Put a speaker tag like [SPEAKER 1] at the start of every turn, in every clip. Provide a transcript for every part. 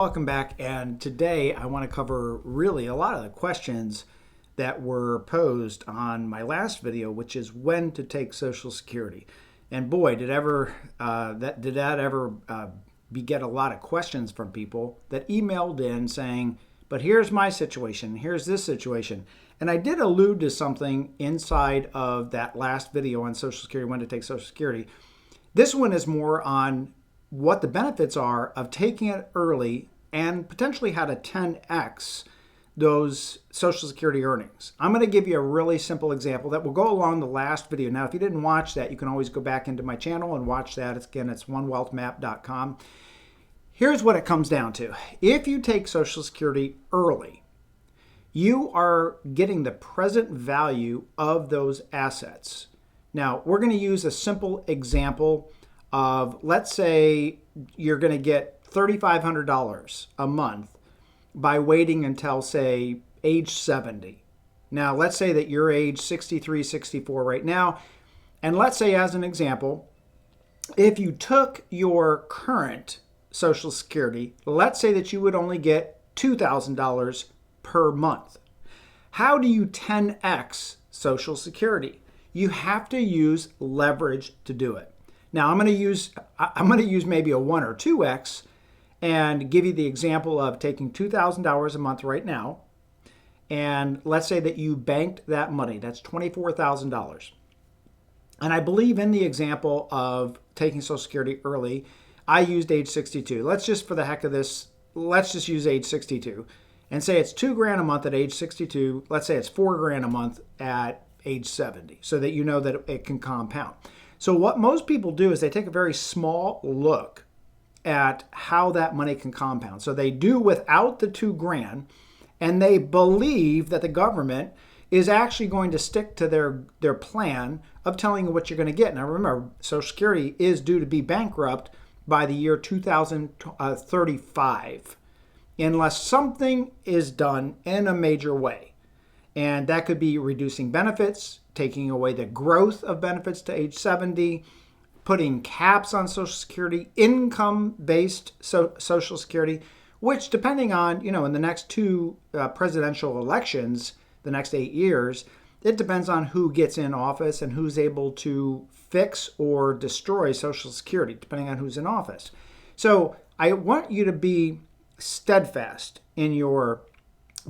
[SPEAKER 1] Welcome back, and today I want to cover really a lot of the questions that were posed on my last video, which is when to take Social Security. And boy, did that ever beget a lot of questions from people that emailed in saying, but here's my situation, here's this situation. And I did allude to something inside of that last video on Social Security, when to take Social Security. This one is more on what the benefits are of taking it early and potentially how to 10x those Social Security earnings. I'm going to give you a really simple example that will go along the last video. Now, if you didn't watch that, you can always go back into my channel and watch that. It's onewealthmap.com. Here's what it comes down to. If you take Social Security early, you are getting the present value of those assets. Now, we're going to use a simple example of, let's say you're going to get $3,500 a month by waiting until, say, age 70. Now, let's say that you're age 63, 64 right now. And let's say, as an example, if you took your current Social Security, let's say that you would only get $2,000 per month. How do you 10x Social Security? You have to use leverage to do it. Now, I'm going to use maybe a 1 or 2x and give you the example of taking $2,000 a month right now. And let's say that you banked that money. That's $24,000. And I believe in the example of taking Social Security early, I used age 62. Let's just, for the heck of this, let's just use age 62 and say it's $2,000 a month at age 62. Let's say it's $4,000 a month at age 70, so that you know that it can compound. So what most people do is they take a very small look at how that money can compound. So they do without the $2,000, and they believe that the government is actually going to stick to their plan of telling you what you're going to get. Now remember, Social Security is due to be bankrupt by the year 2035, unless something is done in a major way. And that could be reducing benefits, taking away the growth of benefits to age 70, putting caps on Social Security, income-based Social Security, which, depending on, in the next two presidential elections, the next 8 years, it depends on who gets in office and who's able to fix or destroy Social Security, depending on who's in office. So I want you to be steadfast in your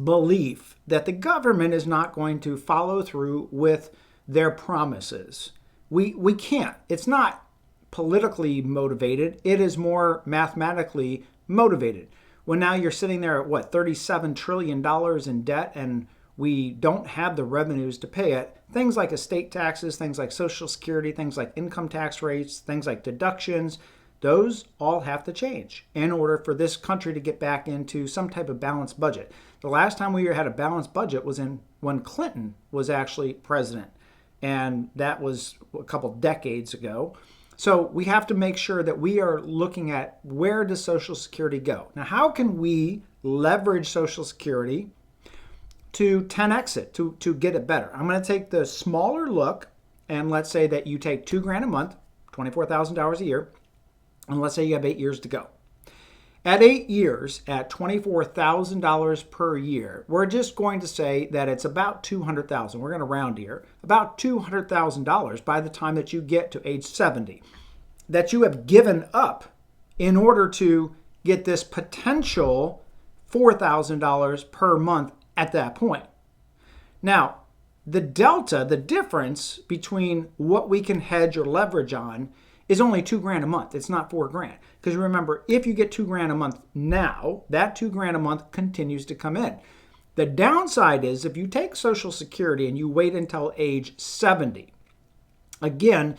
[SPEAKER 1] belief that the government is not going to follow through with their promises. We can't. It's not politically motivated. It is more mathematically motivated. When now you're sitting there at $37 trillion in debt, and we don't have the revenues to pay it. Things like estate taxes, things like Social Security, things like income tax rates, things like deductions, those all have to change in order for this country to get back into some type of balanced budget. The last time we had a balanced budget was when Clinton was actually president, and that was a couple decades ago. So we have to make sure that we are looking at, where does Social Security go? Now, how can we leverage Social Security to 10x it, to get it better? I'm going to take the smaller look, and let's say that you take $2,000 a month, $24,000 a year, and let's say you have 8 years to go. At 8 years, at $24,000 per year, we're just going to say that it's about $200,000. We're going to round here. About $200,000 by the time that you get to age 70, that you have given up in order to get this potential $4,000 per month at that point. Now, the delta, the difference between what we can hedge or leverage on, is only $2,000 a month. It's not $4,000. Because remember, if you get $2,000 a month now, that $2,000 a month continues to come in. The downside is, if you take Social Security and you wait until age 70, again,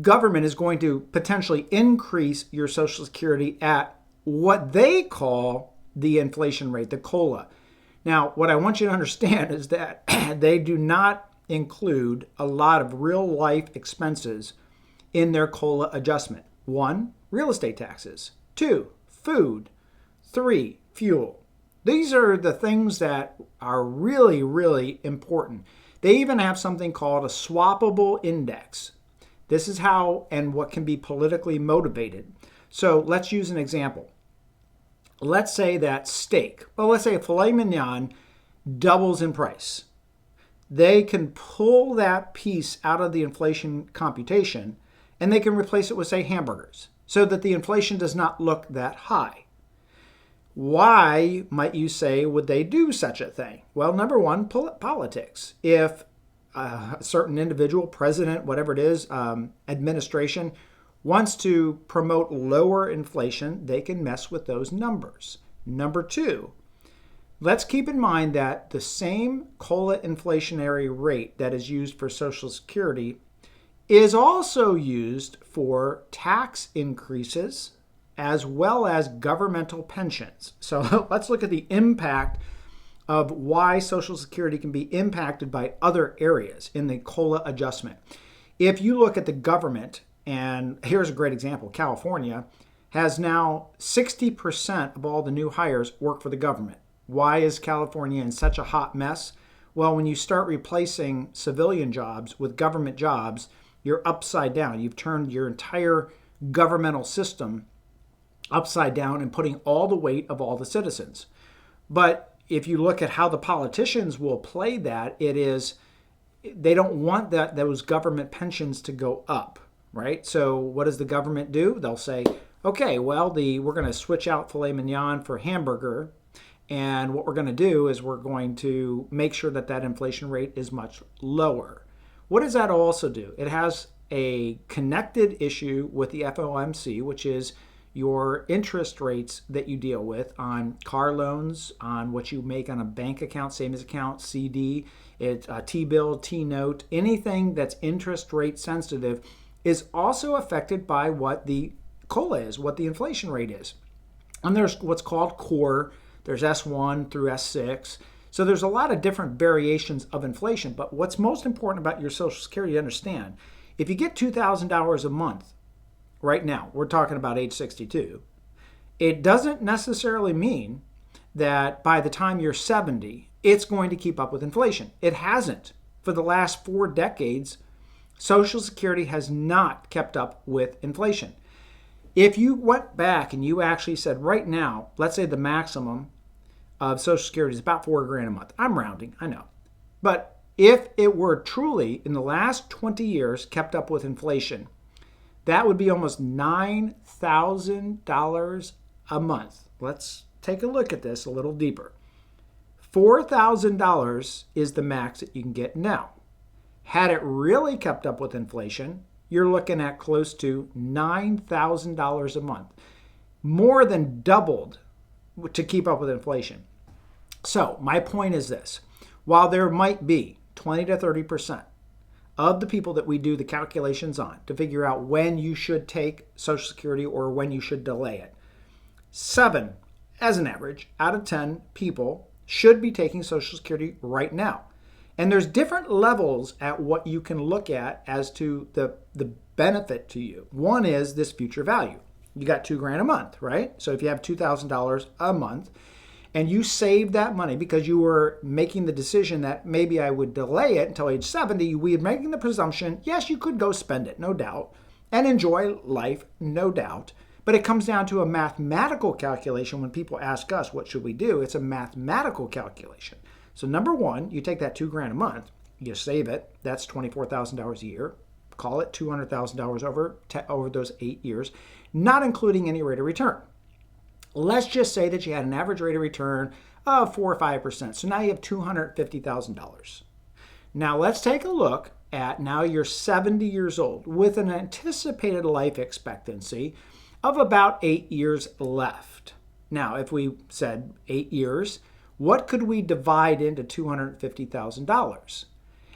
[SPEAKER 1] government is going to potentially increase your Social Security at what they call the inflation rate, the COLA. Now, what I want you to understand is that they do not include a lot of real life expenses in their COLA adjustment. 1, real estate taxes. 2, food. 3, fuel. These are the things that are really, really important. They even have something called a swappable index. This is how and what can be politically motivated. So let's use an example. let's say that steak, well, let's say a filet mignon doubles in price. They can pull that piece out of the inflation computation and they can replace it with, say, hamburgers so that the inflation does not look that high. Why, might you say, would they do such a thing? Well, number one, politics. If a certain individual, president, whatever it is, administration, wants to promote lower inflation, they can mess with those numbers. Number two, let's keep in mind that the same COLA inflationary rate that is used for Social Security is also used for tax increases as well as governmental pensions. So let's look at the impact of why Social Security can be impacted by other areas in the COLA adjustment. If you look at the government, and here's a great example, California has now 60% of all the new hires work for the government. Why is California in such a hot mess? Well, when you start replacing civilian jobs with government jobs, you're upside down. You've turned your entire governmental system upside down and putting all the weight of all the citizens. But if you look at how the politicians will play that, it is they don't want those government pensions to go up, right? So what does the government do? They'll say, okay, well, we're going to switch out filet mignon for hamburger, and what we're going to do is we're going to make sure that that inflation rate is much lower. What does that also do? It has a connected issue with the FOMC, which is your interest rates that you deal with on car loans, on what you make on a bank account, savings account, CD, T-bill, T-note, anything that's interest rate sensitive is also affected by what the COLA is, what the inflation rate is. And there's what's called core, there's S1 through S6. So there's a lot of different variations of inflation, but what's most important about your Social Security to understand, if you get $2,000 a month, right now, we're talking about age 62, it doesn't necessarily mean that by the time you're 70, it's going to keep up with inflation. It hasn't. For the last 4 decades, Social Security has not kept up with inflation. If you went back and you actually said right now, let's say the maximum of Social Security is about $4,000 a month. I'm rounding, I know. But if it were truly in the last 20 years kept up with inflation, that would be almost $9,000 a month. Let's take a look at this a little deeper. $4,000 is the max that you can get now. Had it really kept up with inflation, you're looking at close to $9,000 a month. More than doubled to keep up with inflation. So my point is this. While there might be 20 to 30% of the people that we do the calculations on to figure out when you should take Social Security or when you should delay it, 7, as an average, out of 10 people should be taking Social Security right now. And there's different levels at what you can look at as to the benefit to you. One is this future value. You got $2,000 a month, right? So if you have $2,000 a month and you saved that money because you were making the decision that maybe I would delay it until age 70, we are making the presumption, yes, you could go spend it, no doubt, and enjoy life, no doubt. But it comes down to a mathematical calculation. When people ask us, what should we do? It's a mathematical calculation. So number one, you take that $2,000 a month, you save it, that's $24,000 a year. Call it $200,000 over those 8 years, not including any rate of return. Let's just say that you had an average rate of return of 4 or 5%. So now you have $250,000. Now let's take a look at now you're 70 years old with an anticipated life expectancy of about 8 years left. Now, if we said 8 years, what could we divide into $250,000?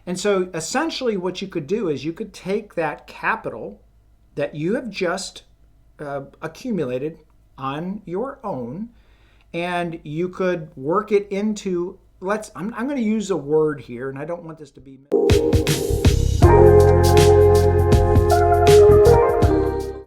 [SPEAKER 1] And so essentially what you could do is you could take that capital that you have just accumulated on your own, and you could work it into, I'm going to use a word here, and I don't want this to be